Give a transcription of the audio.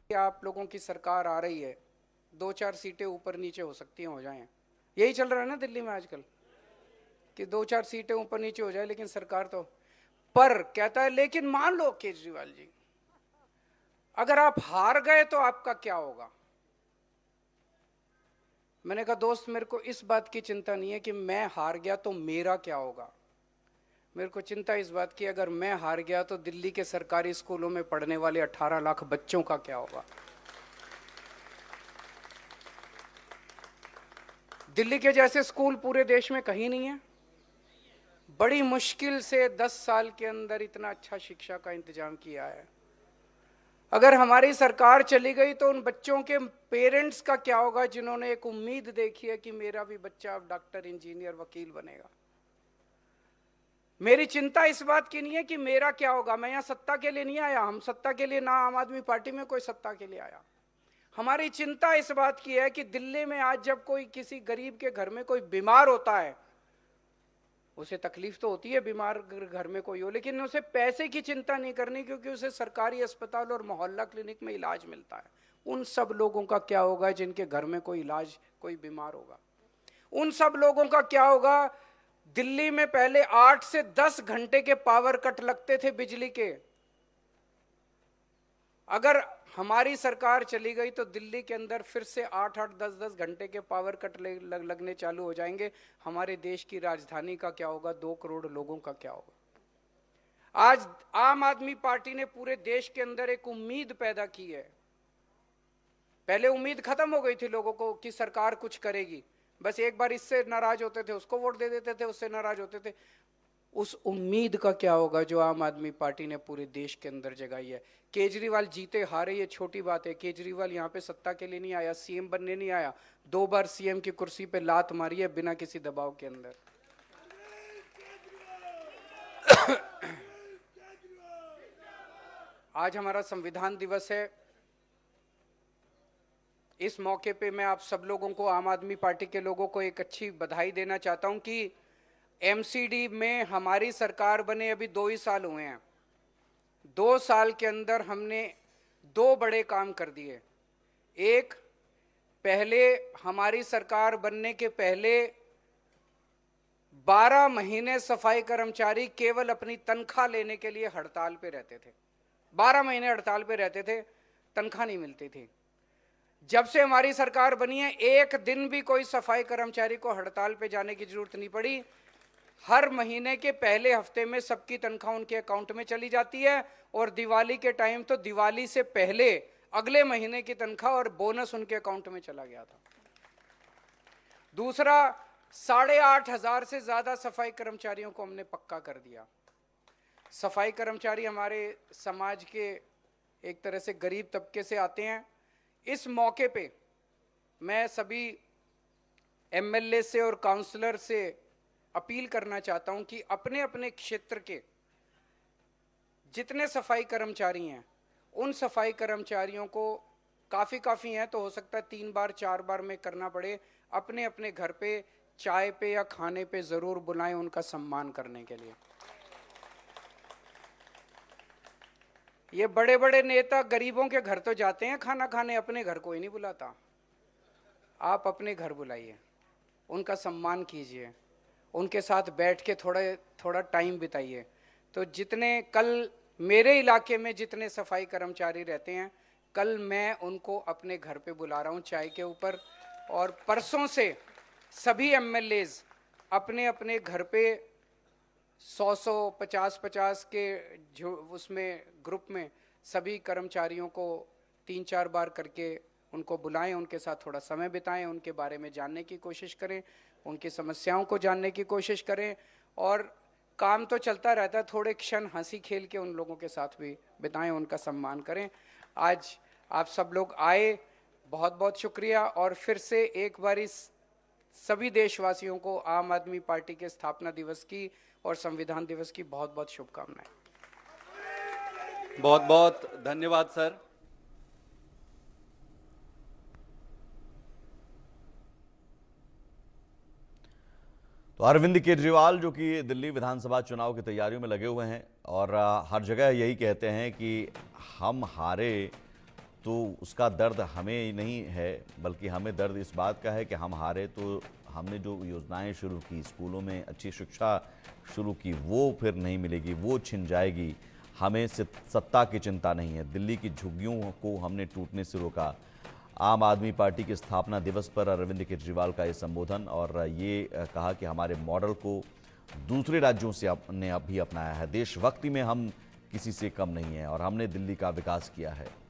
कि आप लोगों की सरकार आ रही है, 2-4 सीटें ऊपर नीचे हो सकती हैं, हो जाएं। यही चल रहा है ना दिल्ली में आजकल कि 2-4 सीटें ऊपर नीचे हो जाए, लेकिन सरकार तो पर कहता है। लेकिन मान लो केजरीवाल जी, अगर आप हार गए तो आपका क्या होगा? मैंने कहा दोस्त, मेरे को इस बात की चिंता नहीं है कि मैं हार गया तो मेरा क्या होगा। मेरे को चिंता इस बात की, अगर मैं हार गया तो दिल्ली के सरकारी स्कूलों में पढ़ने वाले 18 लाख बच्चों का क्या होगा। दिल्ली के जैसे स्कूल पूरे देश में कहीं नहीं है। बड़ी मुश्किल से 10 साल के अंदर इतना अच्छा शिक्षा का इंतजाम किया है। अगर हमारी सरकार चली गई तो उन बच्चों के पेरेंट्स का क्या होगा, जिन्होंने एक उम्मीद देखी है कि मेरा भी बच्चा अब डॉक्टर, इंजीनियर, वकील बनेगा। मेरी चिंता इस बात की नहीं है कि मेरा क्या होगा। मैं यहां सत्ता के लिए नहीं आया, हम सत्ता के लिए ना आम आदमी पार्टी में कोई सत्ता के लिए आया। हमारी चिंता इस बात की है कि दिल्ली में आज जब कोई किसी गरीब के घर में कोई बीमार होता है, उसे तकलीफ तो होती है बीमार घर में कोई हो, लेकिन उसे पैसे की चिंता नहीं करनी, क्योंकि उसे सरकारी अस्पताल और मोहल्ला क्लिनिक में इलाज मिलता है। उन सब लोगों का क्या होगा जिनके घर में कोई इलाज, कोई बीमार होगा? उन सब लोगों का क्या होगा? दिल्ली में पहले 8 से 10 घंटे के पावर कट लगते थे बिजली के। अगर हमारी सरकार चली गई तो दिल्ली के अंदर फिर से 8-8, 10-10 घंटे के पावर कट लगने चालू हो जाएंगे। हमारे देश की राजधानी का क्या होगा? 2 करोड़ लोगों का क्या होगा? आज आम आदमी पार्टी ने पूरे देश के अंदर एक उम्मीद पैदा की है। पहले उम्मीद खत्म हो गई थी लोगों को कि सरकार कुछ करेगी, बस एक बार इससे नाराज होते थे उसको वोट दे देते थे, उससे नाराज होते थे। उस उम्मीद का क्या होगा जो आम आदमी पार्टी ने पूरे देश के अंदर जगाई है? केजरीवाल जीते हारे ये छोटी बात है। केजरीवाल यहाँ पे सत्ता के लिए नहीं आया, सीएम बनने नहीं आया। 2 बार सीएम की कुर्सी पे लात मारी है बिना किसी दबाव के अंदर। आज हमारा संविधान दिवस है। इस मौके पे मैं आप सब लोगों को, आम आदमी पार्टी के लोगों को एक अच्छी बधाई देना चाहता हूं कि एमसीडी में हमारी सरकार बने अभी 2 ही साल हुए हैं। 2 साल के अंदर हमने 2 बड़े काम कर दिए। एक, पहले हमारी सरकार बनने के पहले 12 महीने सफाई कर्मचारी केवल अपनी तनख्वाह लेने के लिए हड़ताल पे रहते थे। 12 महीने हड़ताल पे रहते थे, तनख्वाह नहीं मिलती थी। जब से हमारी सरकार बनी है, एक दिन भी कोई सफाई कर्मचारी को हड़ताल पे जाने की जरूरत नहीं पड़ी। हर महीने के पहले हफ्ते में सबकी तनख्वाह उनके अकाउंट में चली जाती है, और दिवाली के टाइम तो दिवाली से पहले अगले महीने की तनख्वाह और बोनस उनके अकाउंट में चला गया था। दूसरा, 8,500 से ज्यादा सफाई कर्मचारियों को हमने पक्का कर दिया। सफाई कर्मचारी हमारे समाज के एक तरह से गरीब तबके से आते हैं। इस मौके पे मैं सभी एमएलए से और काउंसलर से अपील करना चाहता हूं कि अपने अपने क्षेत्र के जितने सफाई कर्मचारी हैं, उन सफाई कर्मचारियों को काफ़ी हैं तो हो सकता है 3 बार 4 बार में करना पड़े, अपने अपने घर पे चाय पे या खाने पे ज़रूर बुलाएं उनका सम्मान करने के लिए। ये बड़े बड़े नेता गरीबों के घर तो जाते हैं खाना खाने, अपने घर कोई नहीं बुलाता। आप अपने घर बुलाइए, उनका सम्मान कीजिए, उनके साथ बैठ के थोड़ा टाइम बिताइए। तो जितने कल मेरे इलाके में जितने सफाई कर्मचारी रहते हैं, कल मैं उनको अपने घर पे बुला रहा हूँ चाय के ऊपर। और परसों से सभी एमएलएज अपने अपने घर पे 100-100, 50-50 के जो उसमें ग्रुप में सभी कर्मचारियों को 3-4 बार करके उनको बुलाएं, उनके साथ थोड़ा समय बिताएं, उनके बारे में जानने की कोशिश करें, उनकी समस्याओं को जानने की कोशिश करें। और काम तो चलता रहता है, थोड़े क्षण हंसी खेल के उन लोगों के साथ भी बिताएं, उनका सम्मान करें। आज आप सब लोग आए, बहुत बहुत शुक्रिया। और फिर से एक बार सभी देशवासियों को आम आदमी पार्टी के स्थापना दिवस की और संविधान दिवस की बहुत बहुत शुभकामनाएं। बहुत बहुत धन्यवाद सर। तो अरविंद केजरीवाल जो कि दिल्ली विधानसभा चुनाव की तैयारियों में लगे हुए हैं और हर जगह यही कहते हैं कि हम हारे तो उसका दर्द हमें नहीं है, बल्कि हमें दर्द इस बात का है कि हम हारे तो हमने जो योजनाएं शुरू की, स्कूलों में अच्छी शिक्षा शुरू की, वो फिर नहीं मिलेगी, वो छिन जाएगी। हमें सत्ता की चिंता नहीं है। दिल्ली की झुग्गियों को हमने टूटने से रोका। आम आदमी पार्टी के स्थापना दिवस पर अरविंद केजरीवाल का ये संबोधन, और ये कहा कि हमारे मॉडल को दूसरे राज्यों से ने अब भी अपनाया है। देशभक्ति में हम किसी से कम नहीं हैं और हमने दिल्ली का विकास किया है।